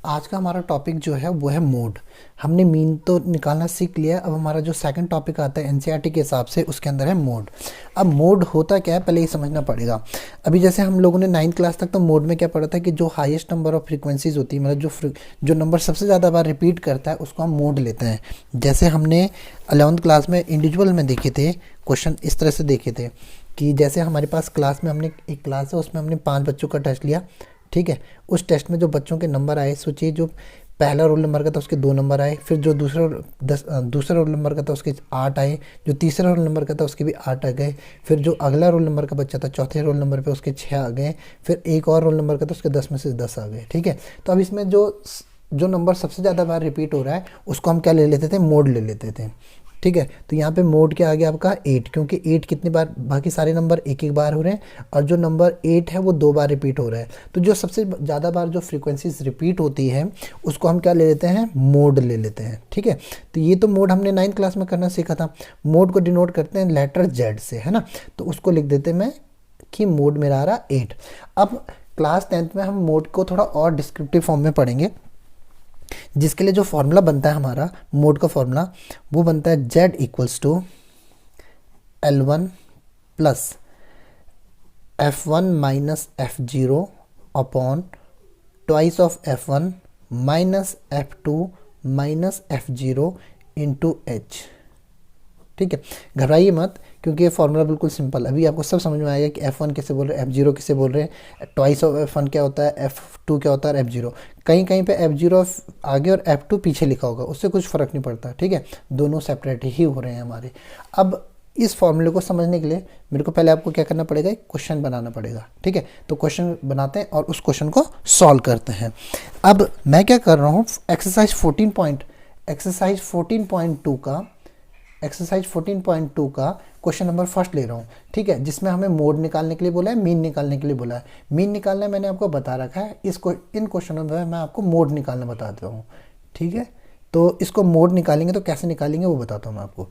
आज का हमारा टॉपिक जो है वो है मोड। हमने मीन तो निकालना सीख लिया। अब हमारा जो सेकंड टॉपिक आता है एनसीईआरटी के हिसाब से, उसके अंदर है मोड। अब मोड होता क्या है पहले ये समझना पड़ेगा। अभी जैसे हम लोगों ने 9th क्लास तक तो मोड में क्या पढ़ा था कि जो हाईएस्ट नंबर ऑफ फ्रीक्वेंसीज होती है, मतलब जो नंबर सबसे ज़्यादा बार रिपीट करता है उसको हम मोड लेते हैं। जैसे हमने 11th क्लास में इंडिविजुअल में देखे थे क्वेश्चन, इस तरह से देखे थे कि जैसे हमारे पास क्लास में हमने एक क्लास है, उसमें हमने 5 बच्चों का टेस्ट लिया। ठीक है, उस टेस्ट में जो बच्चों के नंबर आए, सोचिए जो पहला रोल नंबर का था उसके 2 नंबर आए, फिर जो दूसरा रोल नंबर का था उसके 8 आए, जो तीसरा रोल नंबर का था उसके भी 8 आ गए, फिर जो अगला रोल नंबर का बच्चा था चौथे रोल नंबर पे उसके 6 आ गए, फिर एक और रोल नंबर का था उसके 10 में से 10 आ गए। ठीक है, तो अब इसमें जो नंबर सबसे ज़्यादा बार रिपीट हो रहा है उसको हम क्या ले लेते थे, मोड ले लेते थे। ठीक है, तो यहाँ पे मोड क्या आ गया आपका 8, क्योंकि 8 कितनी बार, बाकी सारे नंबर एक एक बार हो रहे हैं और जो नंबर 8 है वो 2 बार रिपीट हो रहा है। तो जो सबसे ज़्यादा बार जो फ्रीक्वेंसीज रिपीट होती है उसको हम क्या ले लेते हैं, मोड ले लेते हैं। ठीक है, तो ये तो मोड हमने 9th क्लास में करना सीखा था। मोड को डिनोट करते हैं लेटर जेड से, है ना। तो उसको लिख देते मैं कि मोड मेरा आ रहा 8। अब क्लास 10th में हम मोड को थोड़ा और डिस्क्रिप्टिव फॉर्म में पढ़ेंगे, जिसके लिए जो फॉर्मूला बनता है हमारा मोड का फॉर्मूला, वो बनता है z equals to L1 plus F1 minus F0 upon twice of F1 minus F2 minus F0 into H. ठीक है, घबराइए मत, क्योंकि ये फॉर्मूला बिल्कुल सिंपल, अभी आपको सब समझ में आएगा कि F1 कैसे बोल रहे हैं, F0 कैसे बोल रहे हैं, ट्वाइस ऑफ F1 क्या होता है, F2 क्या होता है, F0 कहीं कहीं पे F0 आगे और F2 पीछे लिखा होगा, उससे कुछ फ़र्क नहीं पड़ता। ठीक है, दोनों सेपरेट ही हो रहे हैं हमारे। अब इस फॉर्मूले को समझने के लिए मेरे को पहले आपको क्या करना पड़ेगा, एक क्वेश्चन बनाना पड़ेगा। ठीक है, तो क्वेश्चन बनाते हैं और उस क्वेश्चन को सॉल्व करते हैं। अब मैं क्या कर रहा हूँ, एक्सरसाइज 14.2 का क्वेश्चन नंबर फर्स्ट ले रहा हूँ। ठीक है, जिसमें हमें मोड निकालने के लिए बोला है, मीन निकालने के लिए बोला है। मीन निकालना मैंने आपको बता रखा है, इन क्वेश्चनों में मैं आपको मोड निकालना बताता हूँ। ठीक है, तो इसको मोड निकालेंगे तो कैसे निकालेंगे वो बताता हूँ मैं आपको।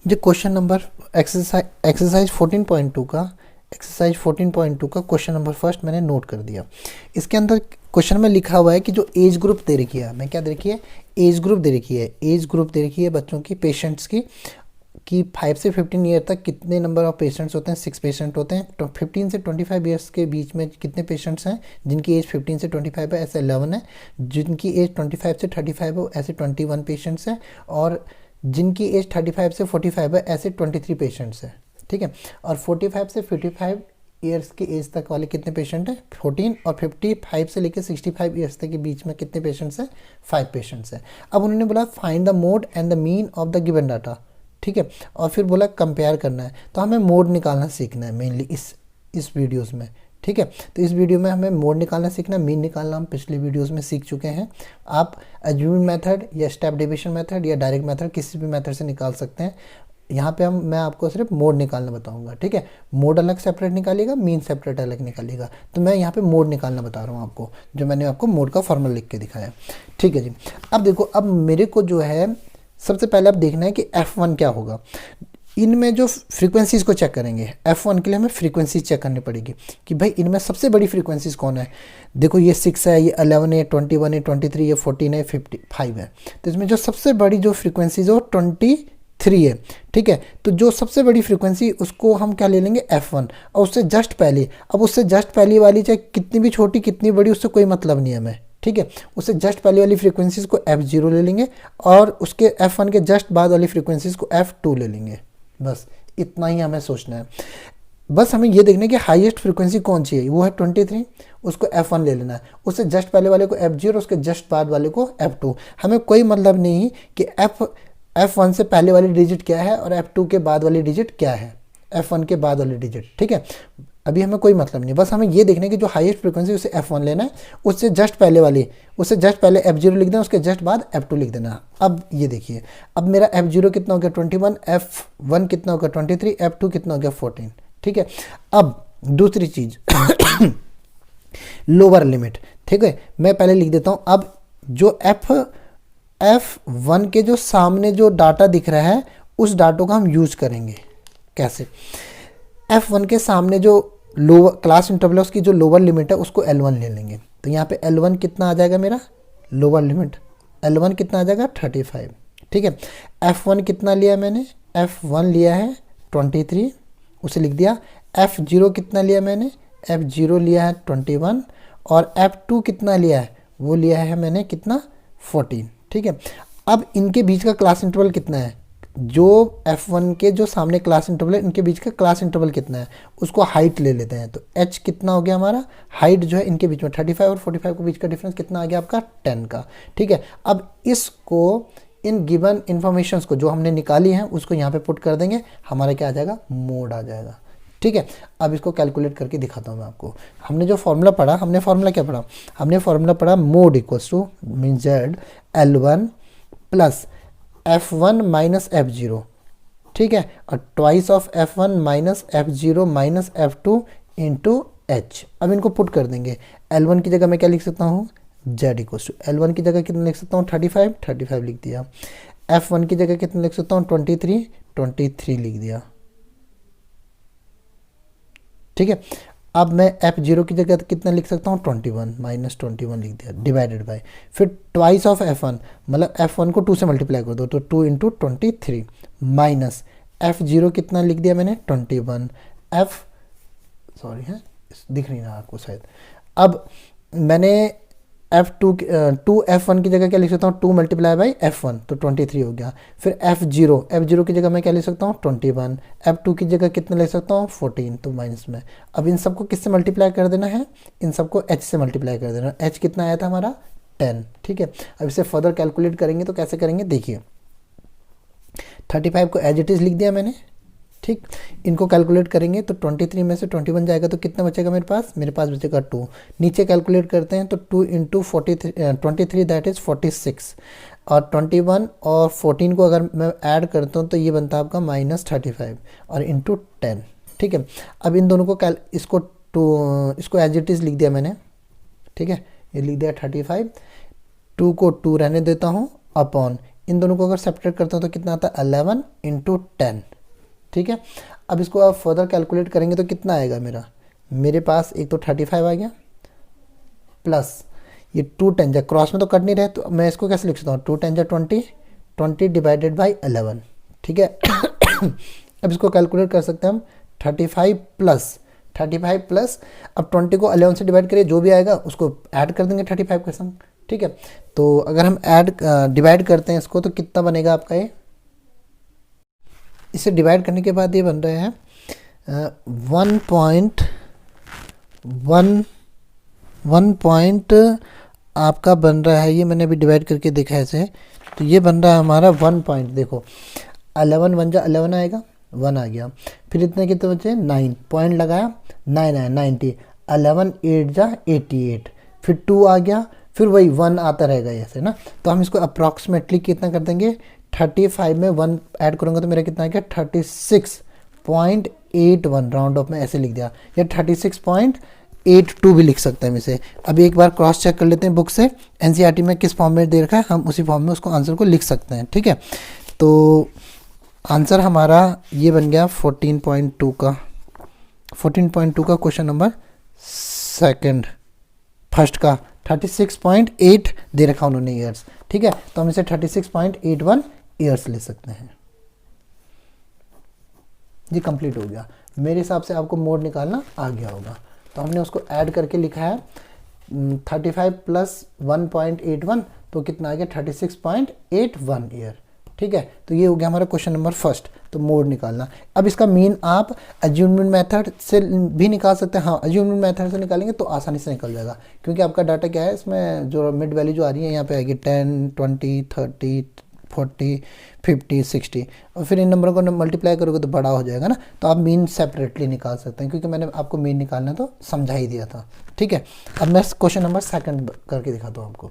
जो क्वेश्चन नंबर एक्सरसाइज 14.2 का क्वेश्चन नंबर फर्स्ट मैंने नोट कर दिया। इसके अंदर क्वेश्चन में लिखा हुआ है कि जो एज ग्रुप दे रखी है, मैं क्या दे रखी है, एज ग्रुप दे रखी है। एज ग्रुप दे रखी है बच्चों की, पेशेंट्स की, कि 5 से 15 ईयर तक कितने नंबर ऑफ पेशेंट्स होते हैं, 6 पेशेंट होते हैं। तो 15 से 25 ईयर्स के बीच में कितने पेशेंट्स हैं, जिनकी एज 15 से 25 है, ऐसे 11 है। जिनकी एज 25 से 35 है, ऐसे 21 पेशेंट्स हैं। और जिनकी एज 35 से 45 है, ऐसे 23 पेशेंट्स हैं। ठीक है, और 45 से 55 ईयर्स की एज तक वाले कितने पेशेंट हैं, 14। और 55 से लेकर 65 ईयर्स तक के बीच में कितने पेशेंट्स हैं, 5 पेशेंट्स हैं। अब उन्होंने बोला find the mode and the mean of the given data. ठीक है, और फिर बोला कंपेयर करना है। तो हमें मोड निकालना सीखना है मेनली इस वीडियोज़ में। ठीक है, तो इस वीडियो में हमें मोड निकालना सीखना, मीन निकालना हम पिछले वीडियोस में सीख चुके हैं। आप एज्यूमिंग मेथड या स्टेप डिवीजन मेथड या डायरेक्ट मेथड, किसी भी मेथड से निकाल सकते हैं। यहाँ पे मैं आपको सिर्फ मोड निकालना बताऊंगा। ठीक है, मोड अलग सेपरेट निकालिएगा, मीन सेपरेट अलग निकालिएगा। तो मैं यहाँ पे मोड निकालना बता रहा हूँ आपको, जो मैंने आपको मोड का फॉर्मूला लिख के दिखाया। ठीक है जी, अब देखो, अब मेरे को जो है सबसे पहले अब देखना है कि F1 क्या होगा। इनमें जो फ्रीक्वेंसीज़ को चेक करेंगे, F1 के लिए हमें फ्रीक्वेंसीज चेक करनी पड़ेगी कि भाई इनमें सबसे बड़ी फ्रीक्वेंसीज कौन है। देखो ये 6 है, ये 11 है, 21 है, 23 है, 14 है, 55 है। तो इसमें जो सबसे बड़ी जो फ्रीक्वेंसीज है वो 23 है। ठीक है, तो जो सबसे बड़ी फ्रीक्वेंसी उसको हम क्या ले लेंगे, F1। और उससे जस्ट पहले, अब उससे जस्ट पहली वाली चाहे कितनी भी छोटी कितनी बड़ी, उससे कोई मतलब नहीं है हमें। ठीक है, उससे जस्ट पहले वाली फ्रीक्वेंसीज को F0 ले लेंगे और उसके F1 के जस्ट बाद वाली फ्रीक्वेंसीज को F2 ले लेंगे। बस इतना ही हमें सोचना है। बस हमें ये देखना है कि हाईएस्ट फ्रीक्वेंसी कौन सी है, वो है 23, उसको F1 ले लेना है। उससे जस्ट पहले वाले को F0, उसके जस्ट बाद वाले को F2। हमें कोई मतलब नहीं कि F1 से पहले वाली डिजिट क्या है और F2 के बाद वाली डिजिट क्या है, F1 के बाद वाली डिजिट। ठीक है, अभी हमें कोई मतलब नहीं, बस हमें ये देखना है कि जो हाईएस्ट फ्रीक्वेंसी उसे F1 लेना है, उससे जस्ट पहले F0 लिख देना, उसके जस्ट बाद F2 लिख देना। अब ये देखिए, अब मेरा F0 कितना हो गया 21, F1 कितना हो गया 23, F2 कितना हो गया 14। ठीक है, अब दूसरी चीज लोअर लिमिट। ठीक है, मैं पहले लिख देता हूँ। अब जो F1 के जो सामने जो डाटा दिख रहा है, उस डाटा को हम यूज करेंगे। कैसे, F1 के सामने जो लोअर क्लास इंटरवल उसकी जो लोअर लिमिट है उसको L1 ले लेंगे। तो यहाँ पे L1 कितना आ जाएगा मेरा, लोअर लिमिट L1 कितना आ जाएगा 35, ठीक है। F1 कितना लिया मैंने, F1 लिया है 23, उसे लिख दिया। F0 कितना लिया मैंने, F0 लिया है 21, और F2 कितना लिया है, वो लिया है मैंने कितना 14, ठीक है। अब इनके बीच का क्लास इंटरवल कितना है, जो F1 के जो सामने क्लास इंटरवल है इनके बीच का क्लास इंटरवल कितना है, उसको हाइट ले लेते हैं। तो h कितना हो गया हमारा, हाइट जो है इनके बीच में 35 और 45 के बीच का डिफरेंस कितना आ गया आपका 10 का, ठीक है। अब इसको इन गिवन इन्फॉर्मेशंस को जो हमने निकाली हैं उसको यहाँ पे पुट कर देंगे, हमारा क्या आ जाएगा, मोड आ जाएगा, ठीक है। अब इसको कैलकुलेट करके दिखाता हूँ मैं आपको। हमने जो फॉर्मूला पढ़ा, हमने फॉर्मूला क्या पढ़ा, हमने फॉर्मूला पढ़ा mode equals to mean Z L1 plus F1 minus F0, ठीक है, और twice of F1 minus F0 minus F2 into H। अब इनको पुट कर देंगे। L1 की जगह मैं क्या लिख सकता हूँ, Z इक्वल्स टू L1 की जगह कितना लिख सकता हूँ 35 लिख दिया। F1 की जगह कितना लिख सकता हूँ 23 लिख दिया, ठीक है। अब मैं F0 की जगह कितना लिख सकता हूँ 21 माइनस 21 लिख दिया, डिवाइडेड बाय फिर ट्वाइस ऑफ F1, मतलब F1 को 2 से मल्टीप्लाई कर दो तो 2 इंटू 23 माइनस F0 कितना लिख दिया मैंने 21, सॉरी है दिख नहीं रहा आपको शायद। अब मैंने टू F1 की जगह क्या लिख सकता हूँ 2 मल्टीप्लाई बाई F1 तो 23 हो गया। फिर F0 की जगह मैं क्या लिख सकता हूँ 21, F2 की जगह कितना ले सकता हूँ 14 तो माइनस में। अब इन सबको किससे मल्टीप्लाई कर देना है, इन सबको H से मल्टीप्लाई कर देना। H कितना आया था हमारा 10, ठीक है। अब इसे फर्दर कैलकुलेट करेंगे तो कैसे करेंगे देखिए, 35 को एज इट इज़ लिख दिया मैंने, ठीक। इनको कैलकुलेट करेंगे तो 23 में से 21 जाएगा तो कितना बचेगा मेरे पास बचेगा 2। नीचे कैलकुलेट करते हैं तो 2 इंटू 23 दैट इज़ 46, और 21 और 14 को अगर मैं ऐड करता हूँ तो ये बनता है आपका -35 और इंटू 10, ठीक है। अब इन दोनों को इसको एज इट इज़ लिख दिया मैंने, ठीक है, ये लिख दिया 35, 2 को 2 रहने देता हूँ अपॉन इन दोनों को अगर सेपरेट करता हूँ तो कितना आता है 11 इंटू 10, ठीक है। अब इसको आप फर्दर कैलकुलेट करेंगे तो कितना आएगा मेरे पास एक तो 35 आ गया प्लस ये 2 10 क्रॉस में तो कट नहीं रहे तो मैं इसको कैसे लिख सकता हूँ 2 10 20 डिवाइडेड बाई 11, ठीक है। अब इसको कैलकुलेट कर सकते हैं हम 35 प्लस अब 20 को 11 से डिवाइड करिए, जो भी आएगा उसको ऐड कर देंगे 35 के संग, ठीक है। तो अगर हम डिवाइड करते हैं इसको तो कितना बनेगा आपका ये, इसे डिवाइड करने के बाद ये बन रहा है 1 आपका बन रहा है, ये मैंने अभी डिवाइड करके देखा है इसे, तो ये बन रहा है हमारा 1 पॉइंट, देखो 11 1 जा 11 आएगा 1 आ गया, फिर इतने कितने बचे 9 पॉइंट लगाया 9 आया 90, 11 8 जा 88, फिर 2 आ गया, फिर वही 1 आता रहेगा ऐसे ना। तो हम इसको अप्रॉक्सीमेटली कितना कर देंगे 35 में 1 ऐड करूँगा तो मेरा कितना आ गया 36.81, राउंड ऑफ में ऐसे लिख दिया, या 36.82 भी लिख सकते हैं इसे। अभी एक बार क्रॉस चेक कर लेते हैं बुक से एनसीईआरटी में किस फॉर्म में दे रखा है, हम उसी फॉर्म में उसको आंसर को लिख सकते हैं, ठीक है। तो आंसर हमारा ये बन गया 14.2 का क्वेश्चन नंबर फर्स्ट का 36.8 दे रखा उन्होंने ईयर्स, ठीक है। तो हम इसे 36.81 ईयर्स ले सकते हैं। ये कंप्लीट हो गया। मेरे हिसाब से आपको मोड निकालना आ गया होगा, तो हमने उसको ऐड करके लिखा है 35 प्लस 1.81 तो कितना आ गया 36.81 ईयर, ठीक है। तो ये हो गया हमारा क्वेश्चन नंबर फर्स्ट। तो मोड निकालना, अब इसका मीन आप अज्यूममेंट मेथड से भी निकाल सकते हैं। हाँ, अज्यूममेंट मेथड से निकालेंगे तो आसानी से निकल जाएगा, क्योंकि आपका डाटा क्या है, इसमें जो मिड वैल्यू जो आ रही है यहाँ पे आएगी 10 20 30 40 50 60, और फिर इन नंबरों को मल्टीप्लाई करोगे तो बड़ा हो जाएगा ना। तो आप मीन सेपरेटली निकाल सकते हैं, क्योंकि मैंने आपको मीन निकालना तो समझा ही दिया था, ठीक है। अब मैं क्वेश्चन नंबर सेकंड करके दिखाता हूँ आपको।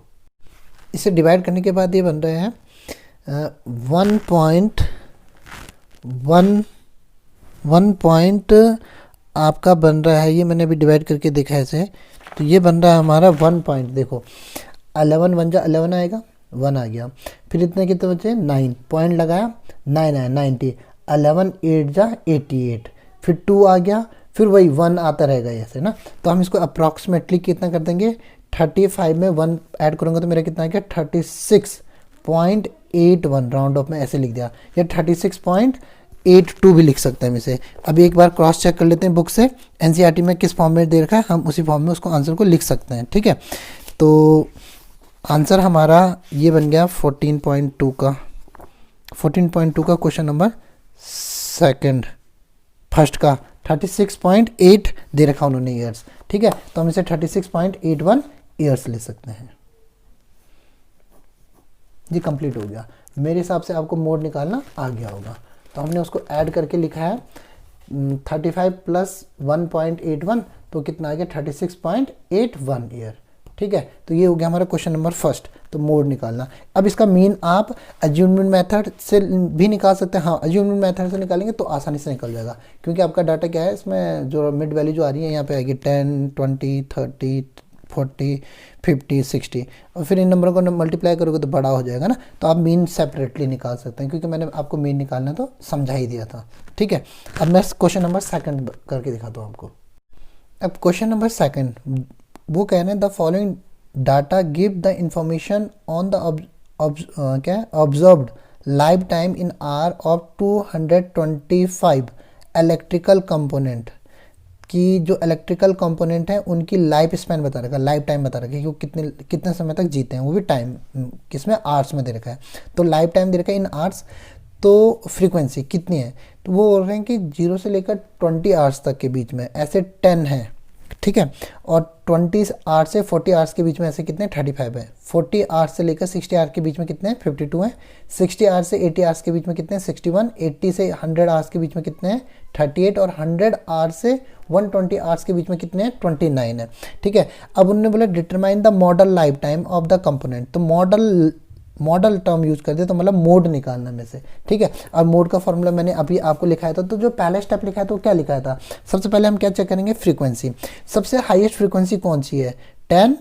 इसे डिवाइड करने के बाद ये बन रहे हैं 1 पॉइंट आपका बन रहा है, ये मैंने अभी डिवाइड करके देखा है इसे, तो ये बन रहा है हमारा 1 पॉइंट, देखो 11 1 जा 11 आएगा 1 आ गया, फिर इतने कितने बचे 9 पॉइंट लगाया 9 आया 90, 11 8 जा 88, फिर 2 आ गया, फिर वही 1 आता रहेगा ऐसे ना। तो हम इसको अप्रॉक्सीमेटली कितना कर देंगे, 35 में 1 ऐड करूँगा तो मेरा कितना आ गया 36.81, राउंड ऑफ में ऐसे लिख दिया, या 36.82 भी लिख सकते हैं हम इसे। अभी एक बार क्रॉस चेक कर लेते हैं बुक से, एनसीईआरटी में किस फॉर्म में दे रखा है, हम उसी फॉर्म में उसको आंसर को लिख सकते हैं। ठीक है, तो आंसर हमारा ये बन गया 14.2 का, 14.2 का क्वेश्चन नंबर सेकंड, फर्स्ट का 36.8 दे रखा उन्होंने ईयर्स। ठीक है, तो हम इसे 36.81 ईयर्स ले सकते हैं। जी कंप्लीट हो गया। मेरे हिसाब से आपको मोड निकालना आ गया होगा, तो हमने उसको ऐड करके लिखा है 35 प्लस 1.81, तो कितना आ गया 36.81 ईयर। ठीक है, तो ये हो गया हमारा क्वेश्चन नंबर फर्स्ट। तो मोड निकालना। अब इसका मीन आप अज्यूममेंट मेथड से भी निकाल सकते हैं। हाँ, अज्यूममेंट मेथड से निकालेंगे तो आसानी से निकल जाएगा, क्योंकि आपका डाटा क्या है, इसमें जो मिड वैल्यू जो आ रही है यहाँ पे आएगी 10, 20, 30, 40, 50, 60, और फिर इन नंबरों को मल्टीप्लाई करोगे तो बड़ा हो जाएगा ना। तो आप मीन सेपरेटली निकाल सकते हैं, क्योंकि मैंने आपको मीन निकालना तो समझा ही दिया था। ठीक है, अब मैं क्वेश्चन नंबर सेकंड करके दिखाता हूँ आपको। अब क्वेश्चन नंबर सेकंड वो कह रहे हैं the following data give the information on the observed life time in are of 225 electrical component की, जो इलेक्ट्रिकल कंपोनेंट हैं उनकी लाइफ स्पैन बता रखा है, लाइफ टाइम बता रखा है कि वो कितने कितने समय तक जीते हैं, वो भी टाइम किसमें, आवर्स में दे रखा है। तो लाइफ टाइम दे रखा है इन आवर्स, तो फ्रीक्वेंसी कितनी है, तो वो बोल रहे हैं कि 0 से लेकर 20 आवर्स तक के बीच में ऐसे 10 है। ठीक है, और 20 आवर्स से 40 आवर्स के बीच में ऐसे कितने 35 है। 40 आवर्स से लेकर 60 आवर्स के बीच में कितने 52 हैं। 60 आवर्स से 80 आवर्स के बीच में कितने 61। 80 से 100 आवर्स के बीच में कितने हैं 38, और 100 आवर्स से 120 आवर्स के बीच में कितने हैं 29 है। ठीक है, अब उन्होंने बोला determine the model life time of the component, तो मॉडल टर्म यूज कर दिया, तो मतलब मोड निकालना में से। ठीक है, और मोड का फॉर्मूला मैंने अभी आपको लिखाया था। तो जो पहला स्टेप लिखा है तो क्या लिखा था, सबसे पहले हम क्या चेक करेंगे, फ्रीक्वेंसी। सबसे हाईएस्ट फ्रीक्वेंसी कौन सी है, 10,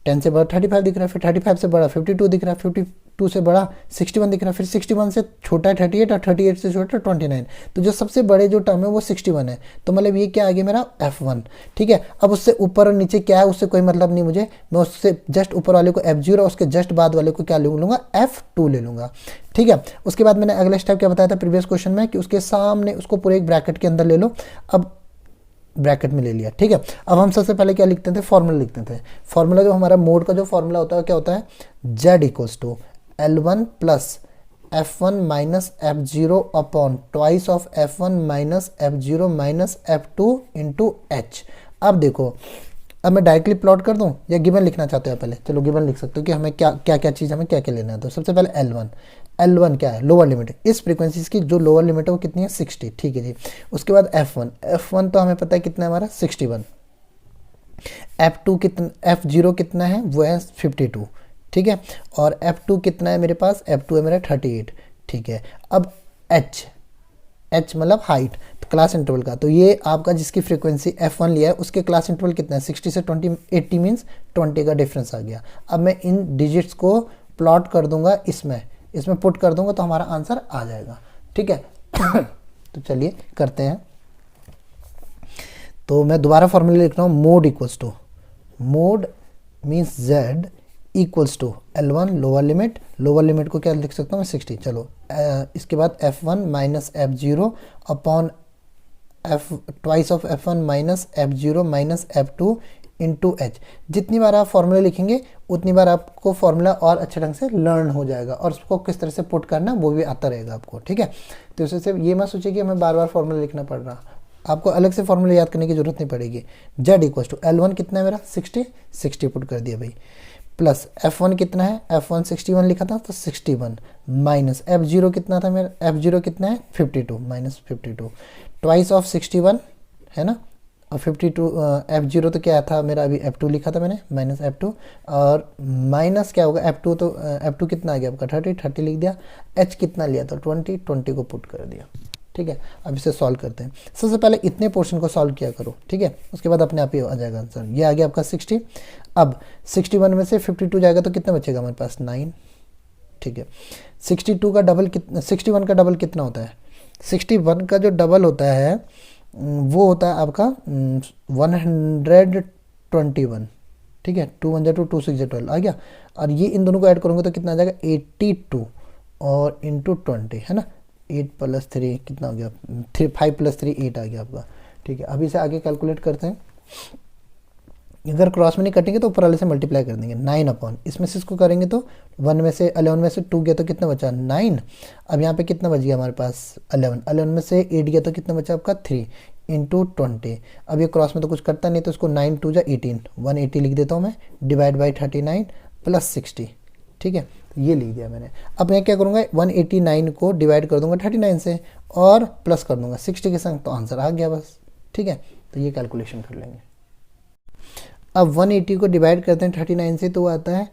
10 से बड़ा 35 दिख रहा है, फिर 35 से बड़ा 52 दिख रहा है, 52 से बड़ा 61 दिख रहा है, फिर 61 से छोटा है 38, और 38 से छोटा 29। तो जो सबसे बड़े जो टर्म है वो 61 है, तो मतलब ये क्या आ गया मेरा F1। ठीक है, अब उससे ऊपर और नीचे क्या है उससे कोई मतलब नहीं मुझे, मैं उससे जस्ट ऊपर वाले को F0 और उसके जस्ट बाद वाले को क्या ले लूँगा, F2 ले लूँगा। ठीक है, उसके बाद मैंने अगला स्टेप क्या बताया था प्रीवियस क्वेश्चन में, कि उसके सामने उसको पूरे एक ब्रैकेट के अंदर ले लो। अब ब्रैकेट में ले लिया। ठीक है, अब हम सबसे पहले क्या लिखते थे, फॉर्मूला लिखते थे। फॉर्मूला जो हमारा मोड का जो फॉर्मूला होता है क्या होता है, Z equals to L1 plus F1 minus F0 upon twice of F1 minus F0 minus F2 into H। अब देखो, अब मैं डायरेक्टली प्लॉट कर दूं या गिवन लिखना चाहते हो पहले, चलो गिवन लिख सकते हो कि हमें क्या क्या चीज़ हमें क्या क्या लेना है। तो सबसे पहले L1 क्या है, लोअर लिमिट। इस फ्रीक्वेंसीज की जो लोअर लिमिट है वो कितनी है 60। ठीक है जी, उसके बाद F1 तो हमें पता है कितना है हमारा 61। F2 कितना, F0 कितना है वो है 52। ठीक है, और F2 कितना है मेरे पास, F2 है मेरा 38। ठीक है, अब H मतलब हाइट, तो क्लास इंटरवल का, तो ये आपका जिसकी फ्रीक्वेंसी F1 लिया है उसके क्लास इंटरवल कितना है 60 से 20, 80 मीन्स 20 का डिफरेंस आ गया। अब मैं इन डिजिट्स को प्लॉट कर दूंगा, इसमें पुट कर दूंगा तो हमारा आंसर आ जाएगा। ठीक है तो चलिए करते हैं। तो मैं दोबारा फॉर्मूला लिख रहा हूँ, mode equals to, mode means Z equals to L1 lower limit को क्या लिख सकता हूँ मैं 60। चलो इसके बाद F1 minus F0 upon twice of F1 minus F0 minus F2 into H। जितनी बार आप फॉर्मूला लिखेंगे उतनी बार आपको फॉर्मूला और अच्छे ढंग से लर्न हो जाएगा, और उसको किस तरह से पुट करना वो भी आता रहेगा आपको। ठीक है, तो इससे से ये मत सोचिए कि हमें बार बार फॉर्मूला लिखना पड़ रहा, आपको अलग से फॉर्मूला याद करने की जरूरत नहीं पड़ेगी। Z इक्वल्स टू L1 कितना है मेरा 60 पुट कर दिया भाई, प्लस F1 कितना है, F1 61 लिखा था तो 61 माइनस F0 कितना था मेरा, F0 कितना है 52 माइनस 52 ट्वाइस ऑफ 61 है ना, और 52 F0 तो क्या था मेरा, अभी F2 लिखा था मैंने माइनस F2, और माइनस क्या होगा F2, तो F2 कितना आ गया आपका 30 लिख दिया। H कितना लिया था 20 को पुट कर दिया। ठीक है, अब इसे सॉल्व करते हैं। सबसे पहले इतने पोर्शन को सॉल्व किया करो। ठीक है, उसके बाद अपने आप ही आ जाएगा आंसर। ये आ गया आपका 60। अब 61 में से 52 जाएगा तो कितना बचेगा हमारे पास 9। ठीक है, 62 का डबल कितना, 61 का डबल कितना होता है, 61 का जो डबल होता है वो होता है आपका 121, ठीक है, 2 1 जा 2 2 6 जा 12 आ गया। और ये इन दोनों को ऐड करूँगा तो कितना आ जाएगा 82 और इंटू 20, है ना, 8 + 3 कितना हो गया, 5 + 3 8 आ गया आपका, ठीक है। अभी से आगे कैलकुलेट करते हैं। अगर क्रॉस में नहीं कटेंगे तो ऊपर वाले से मल्टीप्लाई कर देंगे, 9 अपॉन इसमें से इसको करेंगे तो 1 में से 11 में से 2 गया तो कितना बचा 9। अब यहाँ पे कितना बच गया हमारे पास 11 में से 8 गया तो कितना बचा आपका 3 इंटू 20। अब ये क्रॉस में तो कुछ करता नहीं तो इसको 9 2 जा 18, 180 लिख देता हूँ मैं, डिवाइड बाई 39 + 60, ठीक है, ये लिख दिया मैंने। अब मैं क्या करूँगा 189 को डिवाइड कर दूंगा 39 से और प्लस कर दूंगा 60 के संग, तो आंसर आ गया बस, ठीक है। तो ये कैलकुलेशन कर लेंगे। अब 180 को डिवाइड करते हैं 39 से तो वो आता है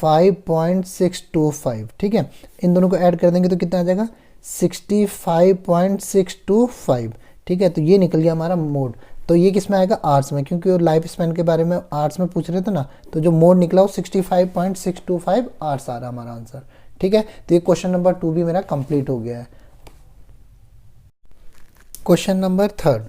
5.625, ठीक है। इन दोनों को ऐड कर देंगे तो कितना आ जाएगा 65.625, ठीक है। तो ये निकल गया हमारा मोड। तो ये किस में आएगा आर्ट्स में, क्योंकि वो लाइफ स्पैन के बारे में आर्ट्स में पूछ रहे थे ना, तो जो मोड निकला वो 65.625 आर्ट्स आ रहा हमारा आंसर, ठीक है। तो ये क्वेश्चन नंबर 2 भी मेरा कंप्लीट हो गया है। क्वेश्चन नंबर 3,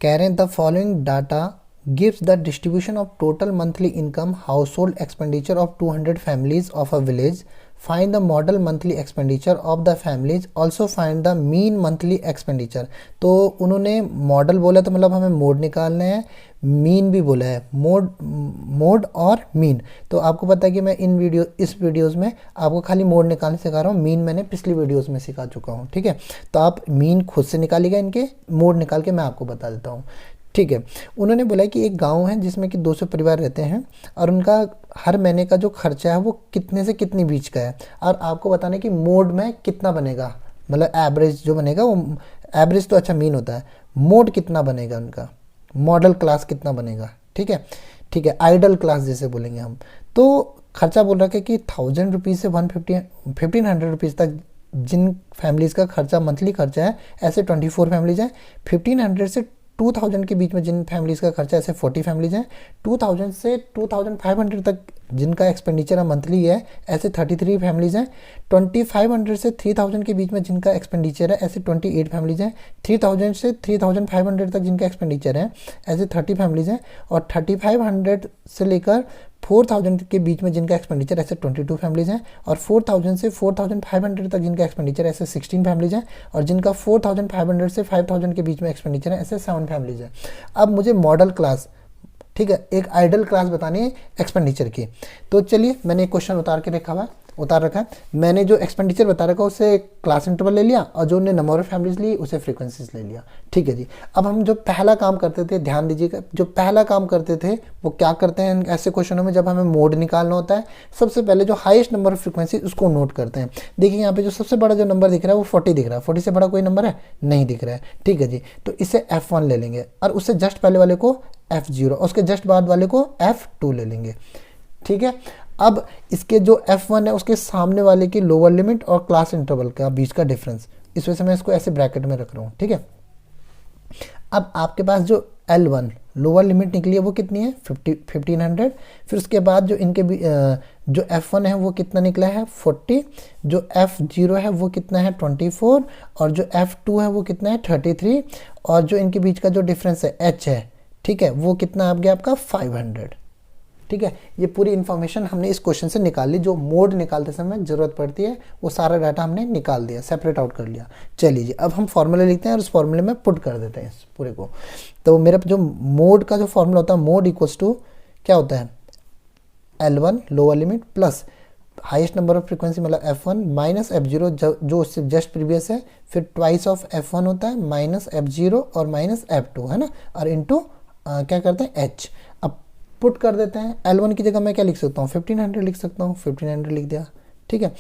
कह रहे हैं the following data gives the distribution of total monthly income household expenditure of 200 families of a village. Find the model monthly expenditure of the families, also find the mean monthly expenditure। तो उन्होंने model बोला तो मतलब हमें mode निकालना है, mean भी बोला है, मोड और मीन। तो आपको पता है कि मैं इस वीडियोस में आपको खाली मोड निकालने सिखा रहा हूँ, मीन मैंने पिछली वीडियोस में सिखा चुका हूँ, ठीक है। तो आप मीन खुद से निकालिएगा, इनके मोड निकाल के मैं आपको बता देता हूँ, ठीक है। उन्होंने बोला कि एक गांव है जिसमें कि 200 परिवार रहते हैं और उनका हर महीने का जो खर्चा है वो कितने से कितनी बीच का है, और आपको बताना है कि मोड में कितना बनेगा, मतलब एवरेज जो बनेगा वो, एवरेज तो अच्छा मीन होता है, मोड कितना बनेगा उनका, मॉडल क्लास कितना बनेगा, ठीक है, ठीक है, आइडल क्लास जैसे बोलेंगे हम। तो खर्चा बोल रखा है कि 1000 रुपीज़ से 1500 रुपीज़ तक जिन फैमिलीज़ का खर्चा मंथली खर्चा है, ऐसे 24 फैमिलीज हैं। 1500 से 2000 के बीच में जिन फैमिलीज़ का खर्चा, ऐसे 40 फैमिलीज हैं। 2000 से 2500 तक जिनका एक्सपेंडिचर मंथली है, ऐसे 33 फैमिलीज हैं। 2500 से 3000 के बीच में जिनका एक्सपेंडिचर है, ऐसे 28 फैमिलीज हैं। 3000 से 3500 तक जिनका एक्सपेंडिचर है, ऐसे 30 फैमिलीज हैं। और 3500 से लेकर 4000 के बीच में जिनका एक्सपेंडिचर, ऐसे 22 फैमिलीज हैं। और 4000 से 4500 तक जिनका एक्सपेंडिचर, ऐसे 16 फैमिलीज हैं। और जिनका 4500 से 5000 के बीच में एक्सपेंडिचर है, ऐसे 7 फैमिलीज हैं। अब मुझे मॉडल क्लास, ठीक है, एक आइडल क्लास बतानी है एक्सपेंडिचर की। तो चलिए मैंने एक क्वेश्चन उतार रखा है। मैंने जो एक्सपेंडिचर बता रखा है उससे क्लास इंटरवल ले लिया, और जो उन्हें नंबर ऑफ फैमिलीज ली उसे फ्रीक्वेंसीज ले लिया, ठीक है जी। अब हम जो पहला काम करते थे, ध्यान दीजिएगा, जो पहला काम करते थे वो क्या करते हैं ऐसे क्वेश्चनों में, जब हमें मोड निकालना होता है, सबसे पहले जो हाईएस्ट नंबर ऑफ फ्रीक्वेंसी उसको नोट करते हैं। देखिए यहाँ पे जो सबसे बड़ा जो नंबर दिख रहा है वो 40 दिख रहा है, 40 से बड़ा कोई नंबर है नहीं दिख रहा है, ठीक है जी। तो इसे F1 ले लेंगे और उससे जस्ट पहले वाले को F0, उसके जस्ट बाद वाले को F2 ले लेंगे, ठीक है। अब इसके जो F1 है उसके सामने वाले की लोअर लिमिट और क्लास इंटरवल का बीच का डिफरेंस, इस वजह से मैं इसको ऐसे ब्रैकेट में रख रहा हूँ, ठीक है। अब आपके पास जो L1 लोअर लिमिट निकली है वो कितनी है 1500। फिर उसके बाद जो इनके जो F1 है वो कितना निकला है 40, जो F0 है वो कितना है 24, और जो F2 है वो कितना है 33, और जो इनके बीच का जो डिफरेंस है H है, ठीक है, वो कितना आ गया आपका 500, ठीक है। ये पूरी इन्फॉर्मेशन हमने इस क्वेश्चन से निकाल ली, जो मोड निकालते समय जरूरत पड़ती है वो सारा डाटा हमने निकाल दिया, सेपरेट आउट कर लिया। चलिए जी, अब हम फॉर्मूला लिखते हैं और उस फॉर्मूले में पुट कर देते हैं इस पूरे को। तो मेरा जो मोड का जो फॉर्मूला होता है, मोड इक्वल्स टू क्या होता है L1 lower limit plus highest number of frequency मतलब F1 माइनस F0 जो उससे जस्ट प्रीवियस है, फिर ट्वाइस ऑफ F1 होता है माइनस F0 और माइनस F2, है ना, और इनटू क्या करते हैं H। अब पुट कर देते हैं। L1 की जगह मैं क्या लिख सकता हूँ 1500 लिख सकता हूँ, 1500 लिख दिया, ठीक है।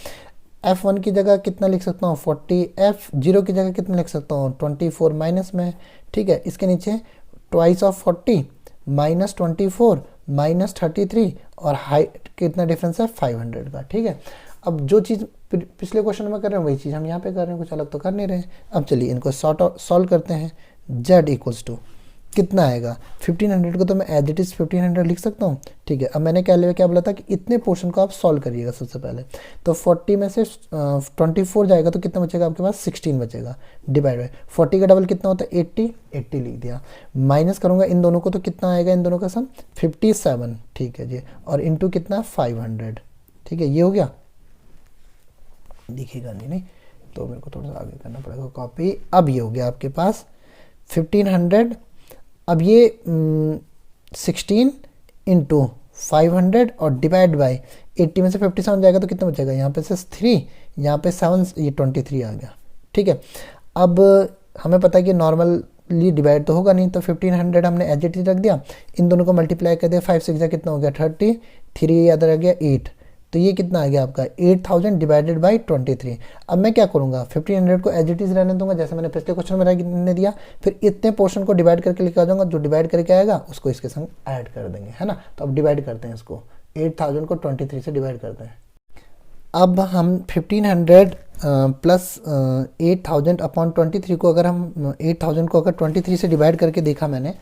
F1 की जगह कितना लिख सकता हूँ 40, F0 की जगह कितना लिख सकता हूँ 24 माइनस में, ठीक है। इसके नीचे ट्वाइस ऑफ 40 माइनस 24 माइनस 33, और हाइट कितना डिफरेंस है 500 का, ठीक है। अब जो चीज़ पिछले क्वेश्चन में कर रहे हैं वही चीज़ हम यहाँ पे कर रहे हैं, कुछ अलग तो कर नहीं रहे हैं। अब चलिए इनको सॉल्व करते हैं। Z इक्वल्स टू कितना आएगा 1500 को तो मैं एज इट इज़ 1500 लिख सकता हूँ। ठीक है, अब मैंने क्या बोला था कि इतने पोर्शन को आप सॉल्व करिएगा सबसे पहले। तो 40 में से 24 जाएगा तो कितना बचेगा आपके पास 16 बचेगा, डिवाइड बाय 40 का डबल कितना होता है 80 लिख दिया। माइनस करूँगा इन दोनों को तो कितना आएगा, इन दोनों का सम 57। ठीक है जी, और इंटू कितना 500। ठीक है, ये हो गया, दिखेगा नहीं तो मेरे को थोड़ा सा आगे करना पड़ेगा कॉपी। अब ये हो गया आपके पास 1500। अब ये 16 इंटू 500 और डिवाइड बाय 80 में से 57 जाएगा तो कितना बचेगा, यहाँ पे से 3, यहाँ पे 7, ये 23 आ गया। ठीक है, अब हमें पता है कि नॉर्मली डिवाइड तो होगा नहीं, तो 1500 हमने एज इट इज रख दिया, इन दोनों को मल्टीप्लाई कर दिया, 5 6 जा कितना हो गया 30, 3 याद रह गया 8, तो ये कितना आ गया आपका 8000 डिवाइडेड बाई 23। अब मैं क्या करूँगा 1500 को एज इट इज़ रहने दूंगा जैसे मैंने पिछले क्वेश्चन में रहने दिया, फिर इतने पोर्शन को डिवाइड करके लेकर आ जाऊँगा, जो डिवाइड करके आएगा उसको इसके संग ऐड कर देंगे, है ना। तो अब डिवाइड करते हैं इसको, 8000 को 23 से डिवाइड करते हैं। अब हम 1500 प्लस 8000 अपॉन 23 को अगर हम 8000 को अगर 23 से डिवाइड करके देखा मैंने,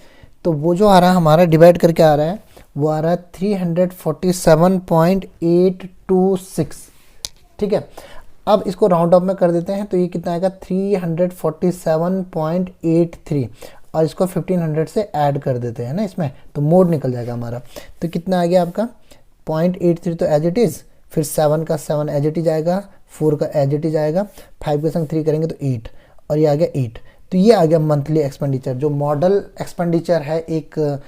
तो वो जो आ रहा है हमारा डिवाइड करके आ रहा है वो आ रहा है 347.826। ठीक है, अब इसको राउंड ऑफ में कर देते हैं तो ये कितना आएगा 347.83, और इसको 1500 से ऐड कर देते हैं ना इसमें, तो मोड निकल जाएगा हमारा। तो कितना आ गया आपका 0.83 तो एज इट इज़, फिर 7 का 7 एज इट इज आएगा, 4 का एज इट इज आएगा, 5 के संग 3 करेंगे तो 8, और ये आ गया 8। तो ये आ गया मंथली एक्सपेंडिचर, जो मॉडल एक्सपेंडिचर है एक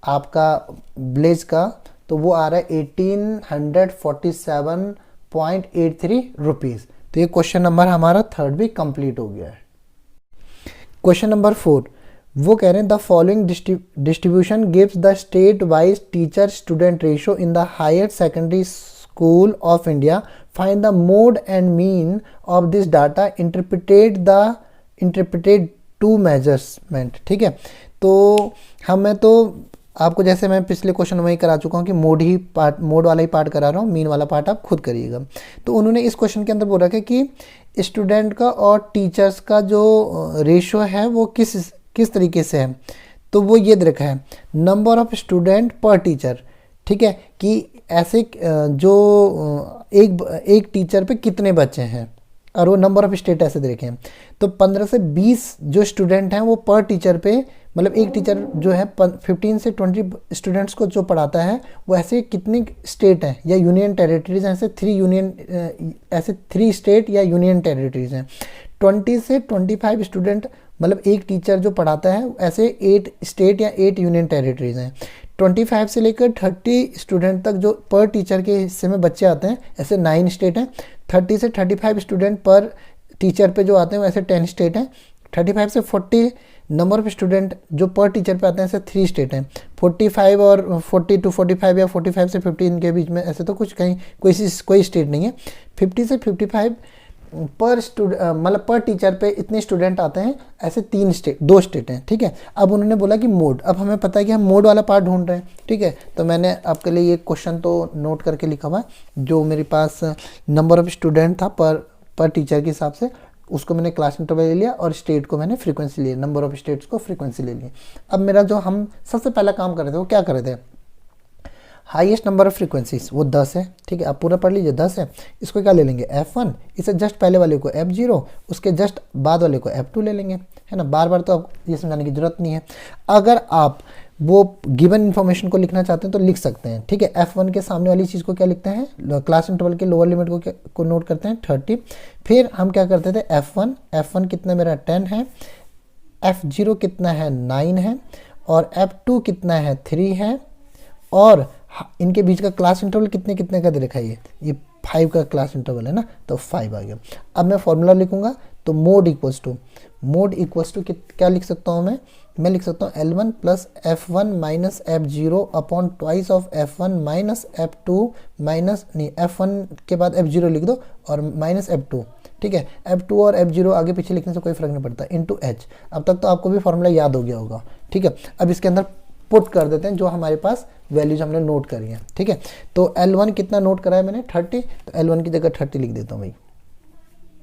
आपका ब्लेज का, तो वो आ रहा है 1847.83 रुपीज़। तो ये क्वेश्चन नंबर हमारा 3rd भी कंप्लीट हो गया है। क्वेश्चन नंबर 4, वो कह रहे हैं the following distribution gives the state wise teacher student ratio in the higher secondary school of India, find the mode and mean of this data, interpreted to measurement. ठीक है, तो हमें तो आपको जैसे मैं पिछले क्वेश्चन में ही करा चुका हूँ कि मोड वाला ही पार्ट करा रहा हूँ, मीन वाला पार्ट आप खुद करिएगा। तो उन्होंने इस क्वेश्चन के अंदर बोल रखा है कि स्टूडेंट का और टीचर्स का जो रेशियो है वो किस तरीके से है, तो वो ये दे रखा है नंबर ऑफ स्टूडेंट पर टीचर। ठीक है, कि ऐसे जो एक टीचर पे कितने बच्चे हैं, और वो नंबर ऑफ स्टेट ऐसे दे रखे हैं। तो 15 से 20 जो स्टूडेंट हैं वो पर टीचर पे, मतलब एक टीचर जो है 15 से 20 स्टूडेंट्स को जो पढ़ाता है, वो ऐसे कितने स्टेट हैं या यूनियन टेरिटरीज हैं, ऐसे 3 स्टेट या यूनियन टेरिटरीज हैं। 20 से 25 स्टूडेंट मतलब एक टीचर जो पढ़ाता है, ऐसे 8 स्टेट या 8 यूनियन टेरिटरीज हैं। 25 से लेकर 30 स्टूडेंट तक जो पर टीचर के हिस्से में बच्चे आते हैं, ऐसे 9 स्टेट हैं। 30 से 35 स्टूडेंट पर टीचर पे जो आते हैं वैसे 10 स्टेट हैं। 35 से 40 नंबर ऑफ स्टूडेंट जो पर टीचर पे आते हैं ऐसे 3 स्टेट हैं। 45 और 40 to 45 या 45 से 50 इनके बीच में ऐसे तो कोई स्टेट नहीं है। 50 से 55 मतलब पर टीचर पे इतने स्टूडेंट आते हैं, ऐसे 2 स्टेट हैं। ठीक है, अब उन्होंने बोला कि मोड, अब हमें पता है कि हम मोड वाला पार्ट ढूंढ रहे हैं। ठीक है, तो मैंने आपके लिए ये क्वेश्चन तो नोट करके लिखा हुआ है, जो मेरे पास नंबर ऑफ स्टूडेंट था पर टीचर के हिसाब से, उसको मैंने क्लास इंटरवल ले लिया और स्टेट को मैंने फ्रीक्वेंसी ले, नंबर ऑफ स्टेट्स को फ्रीक्वेंसी ले ली। अब मेरा जो हम सबसे पहला काम कर रहे थे वो क्या कर रहे थे, हाईएस्ट नंबर ऑफ फ्रीक्वेंसीज वो 10 है। ठीक है, आप पूरा पढ़ लीजिए 10 है। इसको क्या ले लेंगे F1, इसे जस्ट पहले वाले को F0, उसके जस्ट बाद वाले को F2 ले लेंगे, है ना। बार बार तो आप ये समझाने की जरूरत नहीं है। अगर आप वो गिवन इन्फॉर्मेशन को लिखना चाहते हैं तो लिख सकते हैं। ठीक है, F1 के सामने वाली चीज़ को क्या लिखते हैं, क्लास इंटरवल के लोअर लिमिट को नोट करते हैं 30। फिर हम क्या करते थे F1 कितना मेरा 10 है, F0 कितना है 9 है, और F2 कितना है 3 है, और इनके बीच का क्लास इंटरवल कितने का दे रखा है, ये 5 का क्लास इंटरवल है ना, तो 5 आ गया। अब मैं फॉर्मूला लिखूंगा तो मोड इक्वल्स टू क्या लिख सकता हूँ मैं लिख सकता हूँ L1 plus F1 minus F0 upon twice of F1 minus F2 minus नहीं, F1 के बाद F0 लिख दो और माइनस F2। ठीक है, F2 और F0 आगे पीछे लिखने से कोई फर्क नहीं पड़ता, इंटू H। अब तक तो आपको भी फॉर्मूला याद हो गया होगा। ठीक है, अब इसके अंदर पुट कर देते हैं जो हमारे पास वैल्यूज हमने नोट करी है। ठीक है, तो L1 कितना नोट करा है मैंने 30, तो L1 की जगह 30 लिख देता हूँ भाई,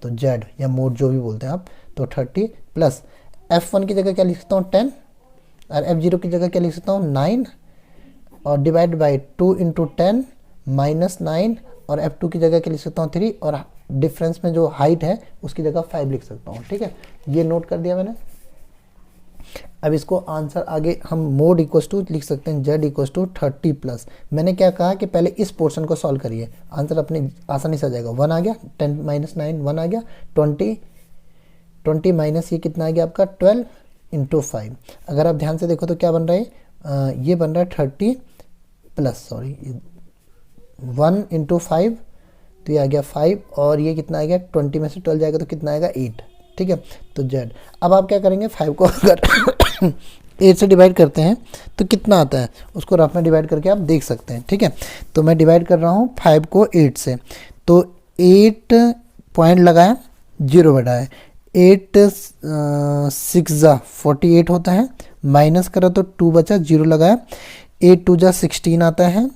तो Z या मोड जो भी बोलते हैं आप, तो 30 प्लस F1 की जगह क्या लिख सकता हूँ 10, और F0 की जगह क्या लिख सकता हूँ 9 और डिवाइड बाई 2 इंटू 10 माइनस 9 और F2 की जगह क्या लिख सकता हूँ 3 और डिफरेंस में जो हाइट है उसकी जगह 5 लिख सकता हूँ। ठीक है, ये नोट कर दिया मैंने। अब इसको आंसर आगे हम मोड इक्वस टू लिख सकते हैं z इक्वस टू 30 प्लस। मैंने क्या कहा कि पहले इस पोर्शन को सॉल्व करिए, आंसर अपनी आसानी से आ जाएगा। 1 आ गया, 10 माइनस 9 1 आ गया, 20 माइनस ये कितना आ गया आपका 12 इंटू 5। अगर आप ध्यान से देखो तो क्या बन रहा है, ये बन रहा है 30 प्लस 1 इंटू 5 तो ये आ गया 5 और ये कितना आ गया 20 में से 12 जाएगा तो कितना आएगा 8। ठीक है, तो z। अब आप क्या करेंगे 5 को अगर 8 से डिवाइड करते हैं तो कितना आता है उसको रफ में डिवाइड करके आप देख सकते हैं। ठीक है, तो मैं डिवाइड कर रहा हूँ 5 को 8 से, तो 8 पॉइंट लगाया 0 बढ़ाया, 8 6 जा 48 होता है, माइनस करा तो 2 बचा, 0 लगाया, 8 2 जा 16 आता है,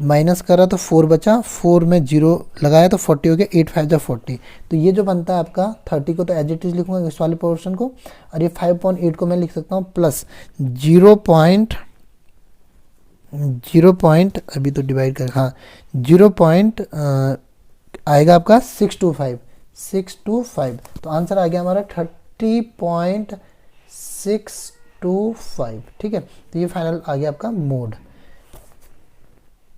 माइनस करा तो 4 बचा, 4 में 0 लगाया तो 40 हो गया, 8 5 जा 40। तो ये जो बनता है आपका 30 को तो एज इट इज लिखूंगा इस वाले पोर्शन को, और ये 5.8 को मैं लिख सकता हूँ प्लस 0 पॉइंट अभी तो डिवाइड कर, हाँ 0 पॉइंट आएगा आपका 625। तो आंसर आ गया हमारा 30.625। ठीक है, तो ये फाइनल आ गया आपका मोड।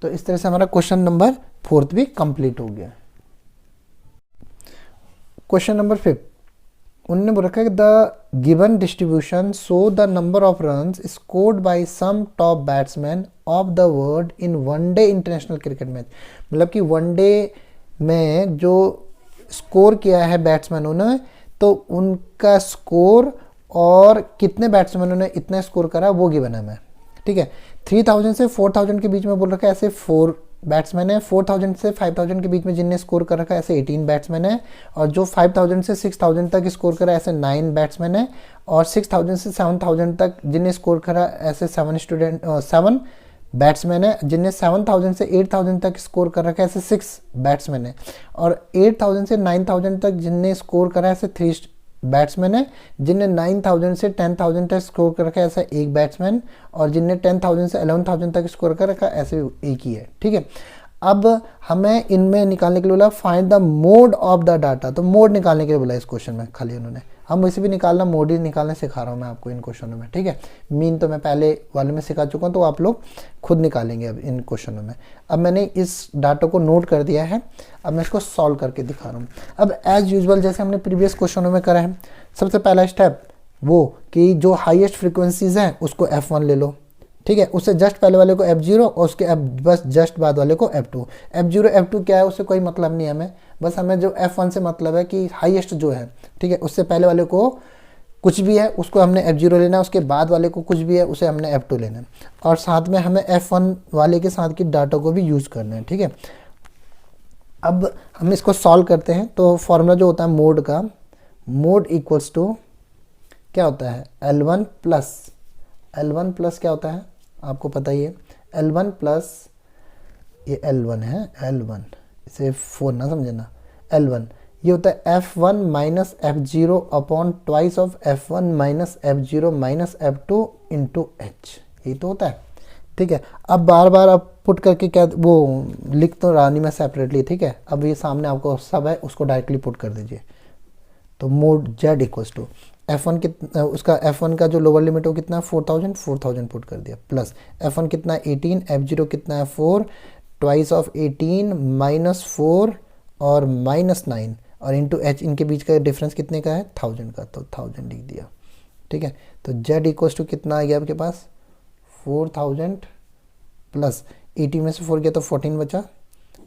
तो इस तरह से हमारा क्वेश्चन नंबर 4 भी कंप्लीट हो गया। क्वेश्चन नंबर 5 उन्होंने बोल रखा है the given distribution so the number of runs scored by some top batsman of the world in one day international cricket match. मतलब कि वनडे में जो स्कोर किया है बैट्समैनों ने, तो उनका स्कोर और कितने बैट्समैनों ने इतना स्कोर करा वो गिवन है हमें। ठीक है, 3000 से 4000 के बीच में बोल रखा है ऐसे 4 बैट्समैन है, 4000 से 5000 के बीच में जिनने स्कोर कर रखा है ऐसे 18 बैट्समैन है, और जो 5000 से 6000 तक स्कोर करा ऐसे 9 बैट्समैन है, और 6000 से 7000 तक जिनने स्कोर करा ऐसे 7 बैट्समैन है, जिनने 7000 से 8000 तक स्कोर कर रखा है ऐसे 6 बैट्समैन है, और 8000 से 9000 तक जिनने स्कोर करा ऐसे 3 बैट्समैन है, जिनने 9000 से 10000 तक स्कोर कर रखा है ऐसा 1 बैट्समैन, और जिनने 10000 से 11000 तक स्कोर कर रखा है ऐसे एक ही है। ठीक है, अब हमें इनमें निकालने के लिए बोला find the mode of the data. तो मोड निकालने के लिए बोला इस क्वेश्चन में खाली उन्होंने, हम वैसे भी निकालना मोड ही निकालने सिखा रहा हूँ मैं आपको इन क्वेश्चनों में। ठीक है, मीन तो मैं पहले वाले में सिखा चुका हूँ, तो आप लोग खुद निकालेंगे अब इन क्वेश्चनों में। अब मैंने इस डाटा को नोट कर दिया है, अब मैं इसको सॉल्व करके दिखा रहा हूँ। अब एज यूजुअल जैसे हमने प्रीवियस क्वेश्चनों में करा है, सबसे पहला स्टेप वो कि जो हाईएस्ट फ्रिक्वेंसीज हैं उसको F1 ले लो। ठीक है, उससे जस्ट पहले वाले को F0 और उसके बस जस्ट बाद वाले को F2। F0 F2 क्या है उससे कोई मतलब नहीं है हमें, बस हमें जो F1 से मतलब है कि हाईएस्ट जो है। ठीक है, उससे पहले वाले को कुछ भी है उसको हमने F0 लेना है, उसके बाद वाले को कुछ भी है उसे हमने F2 लेना है, और साथ में हमें F1 वाले के साथ की डाटा को भी यूज़ करना है। ठीक है, अब हम इसको सॉल्व करते हैं। तो फॉर्मूला जो होता है मोड का, मोड इक्वल्स टू क्या होता है L1 प्लस क्या होता है आपको पता ही है, L1 प्लस ये L1 है, L1 इसे 4 ना समझना, L1 ये होता है F1 minus F0 upon twice of F1 minus F0 minus F2 into H, यही तो होता है। ठीक है, अब बार बार आप पुट करके क्या वो लिख तो रहा नहीं मैं सेपरेटली। ठीक है, अब ये सामने आपको सब है उसको डायरेक्टली पुट कर दीजिए। तो mode Z equals to F1 कितना, उसका F1 का जो लोअर लिमिट हो कितना 4000 पुट कर दिया, प्लस F1 कितना 18, F0 कितना है 4, ट्वाइस ऑफ 18 माइनस 4 और माइनस 9 और इंटू H, इनके बीच का डिफरेंस कितने का है 1000 का, तो 1000 लिख दिया। ठीक है, तो Z इक्वल्स टू कितना आ गया आपके पास 4000 प्लस 18 में से 4 गया तो 14 बचा,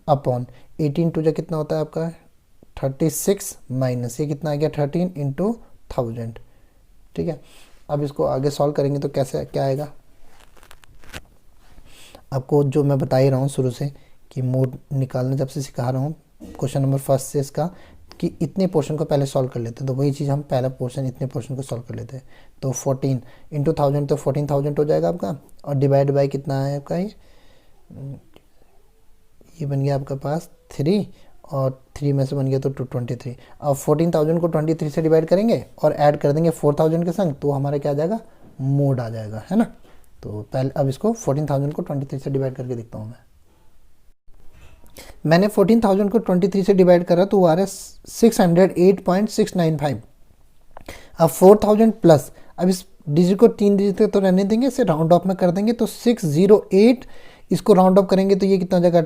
अपॉन 18 टू जो कितना होता है आपका 36 माइनस ये कितना आ गया 13 इंटू 1000। ठीक है, अब इसको आगे सॉल्व करेंगे तो कैसे क्या आएगा, आपको जो मैं बता ही रहा हूँ शुरू से कि मोड निकालना जब से सिखा रहा हूँ क्वेश्चन नंबर फर्स्ट से इसका, कि इतने पोर्शन को पहले सॉल्व कर लेते हैं। तो वही चीज़ हम पहला पोर्शन इतने पोर्शन को सॉल्व कर लेते हैं। तो 14 इंटू 1000 तो 14000 हो जाएगा आपका, और डिवाइड बाय कितना है आपका ये बन गया आपका पास 3, और 3 में से बन गया तो 223। अब 14000 को 23 से डिवाइड करेंगे और ऐड कर देंगे 4000 के संग, तो हमारा क्या आ जाएगा मोड आ जाएगा, है ना। तो पहले अब इसको 14,000 को 23 से डिवाइड करके देखता हूँ मैंने 14,000 को 23 से डिवाइड करा तो वो आ रहा है 608.695। अब 4,000 प्लस, अब इस डिजिट को 3 डिजिट तक तो रहने देंगे, इसे राउंड ऑफ में कर देंगे तो 608, इसको राउंड ऑफ करेंगे तो ये कितना हो जाएगा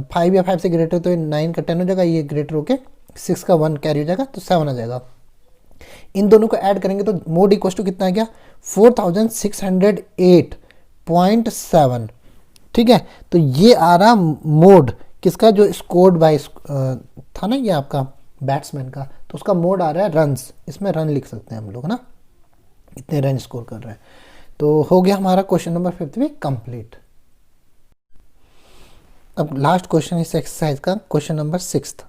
5 या 5 से ग्रेटर तो 9 का 10 हो जाएगा, ये ग्रेटर होके 6 का 1 कैरी हो जाएगा तो 7 आ जाएगा। इन दोनों को ऐड करेंगे तो मोड इक्वल टू कितना आ गया 4,608.7। ठीक है, तो ये आ रहा मोड किसका, जो स्कोर्ड बाय था ना ये आपका बैट्समैन का, तो उसका मोड आ रहा है रन्स, इसमें रन लिख सकते हैं हम लोग ना, इतने रन स्कोर कर रहे हैं। तो हो गया हमारा क्वेश्चन नंबर 5 भी कंप्लीट। अब लास्ट क्वेश्चन इस एक्सरसाइज का, question number 6।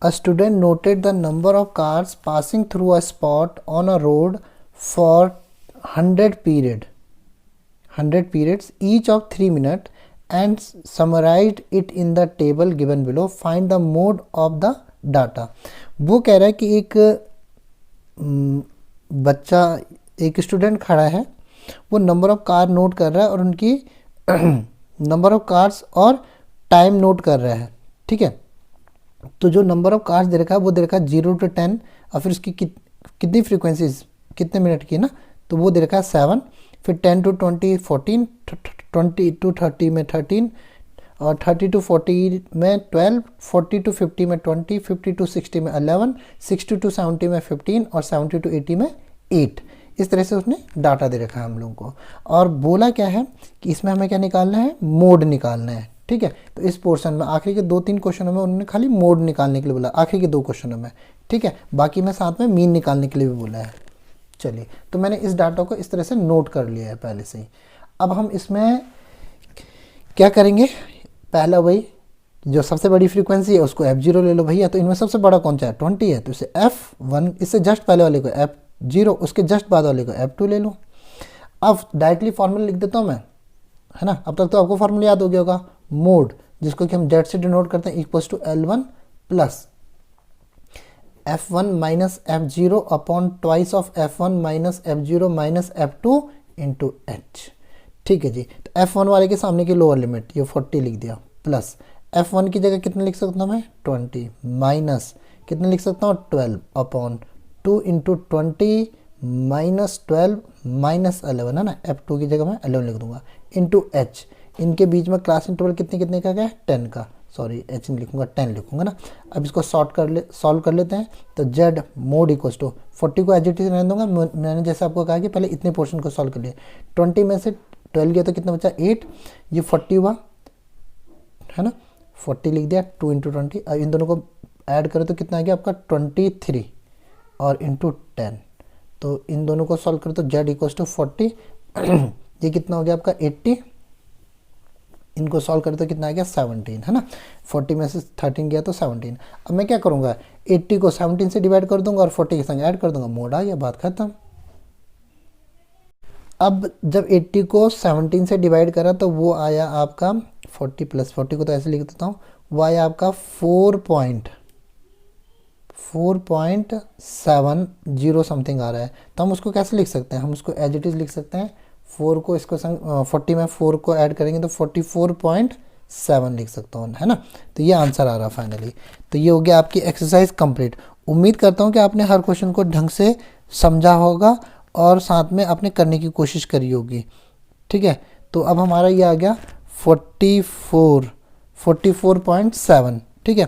A student noted the number of cars passing through a spot on a road for 100 periods each of 3 minutes and summarized it in the table given below. Find the mode of the data. वो कह रहा है कि एक बच्चा, एक student खड़ा है, वो नंबर ऑफ कार नोट कर रहा है और उनकी नंबर ऑफ कार्स और टाइम नोट कर रहा है। ठीक है, तो जो नंबर ऑफ कार्स दे रखा है वो दे रखा है 0 to 10 और फिर उसकी कितनी फ्रीक्वेंसीज कितने मिनट की ना, तो वो दे रखा है 7, फिर 10 to 20 14, 20 to 30 में 13 और 30 to 40 में 12, 40 to 50 में 20, 50 to 60 में 11, 60 to 70 में 15 और 70 to 80 में 8। इस तरह से उसने डाटा दे रखा है हम लोगों को और बोला क्या है कि इसमें हमें क्या निकालना है, मोड निकालना है। ठीक है, तो इस पोर्शन में आखिरी के 2-3 क्वेश्चनों में उन्होंने खाली मोड निकालने के लिए बोला, आखिरी के 2 क्वेश्चनों में। ठीक है, बाकी में साथ में मीन निकालने के लिए भी बोला है। चलिए, तो मैंने इस डाटा को इस तरह से नोट कर लिया है पहले से ही। अब हम इसमें क्या करेंगे, पहला वही जो सबसे बड़ी फ्रीक्वेंसी है उसको f0 ले लो भैया, तो इनमें सबसे बड़ा कौन सा है 20 है, तो इसे f1, इससे जस्ट पहले वाले को f0, उसके जस्ट बाद वाले को f2 ले लो। अब डायरेक्टली फॉर्मूला लिख देता हूँ मैं, है ना। अब तक तो आपको फॉर्मूला याद हो गया होगा, मोड जिसको कि हम z से डिनोट करते हैं equals to L1 plus f1 minus f0 upon twice of f1 minus f0 minus f2 into h। ठीक है जी, तो f1 वाले के सामने की लोअर लिमिट ये 40 लिख दिया, प्लस f1 की जगह कितने लिख सकता हूँ मैं 20, माइनस कितने लिख सकता हूँ 12 अपॉन 2 इंटू 20 माइनस 12 माइनस 11, है ना। f2 की जगह मैं 11 लिख दूंगा इंटू h। इनके बीच में क्लास इंटरवल कितने कितने का है 10 का, सॉरी h नहीं लिखूंगा 10 लिखूंगा ना। अब इसको सॉल्व कर लेते हैं, तो z मोड इक्वल्स टू 40 को एज इट इज रहने दूंगा। मैंने जैसे आपको कहा कि पहले इतने पोर्शन को सॉल्व कर लिए, 20 में से 12 गया तो कितना बचा 8, ये 40 हुआ, है ना। 40 लिख दिया 2 इंटू 20, अब इन दोनों को ऐड करो तो कितना आ गया आपका 23 और इंटू 10, तो इन दोनों को सॉल्व करो तो z इक्वल्स टू 40 ये कितना हो गया आपका 80, इनको सॉल्व करें तो कितना आ गया 17, है ना। 40 में से 13 गया तो 17। अब मैं क्या करूँगा 80 को 17 से डिवाइड कर दूंगा और 40 के संग ऐड कर दूंगा, मोड आ गया, बात खत्म। अब जब 80 को 17 से डिवाइड करा तो वो आया आपका 40 प्लस 40 को तो ऐसे लिख देता हूँ, वो आया आपका 4.70 समथिंग आ रहा है। तो हम उसको कैसे लिख सकते हैं, हम उसको एज इट इज लिख सकते हैं, 4 को इसको संग 40 में 4 को ऐड करेंगे तो 44.7 लिख सकता हूँ, है ना। तो ये आंसर आ रहा फाइनली। तो ये हो गया आपकी एक्सरसाइज कंप्लीट। उम्मीद करता हूँ कि आपने हर क्वेश्चन को ढंग से समझा होगा और साथ में आपने करने की कोशिश करी होगी। ठीक है, तो अब हमारा ये आ गया 44.7। ठीक है।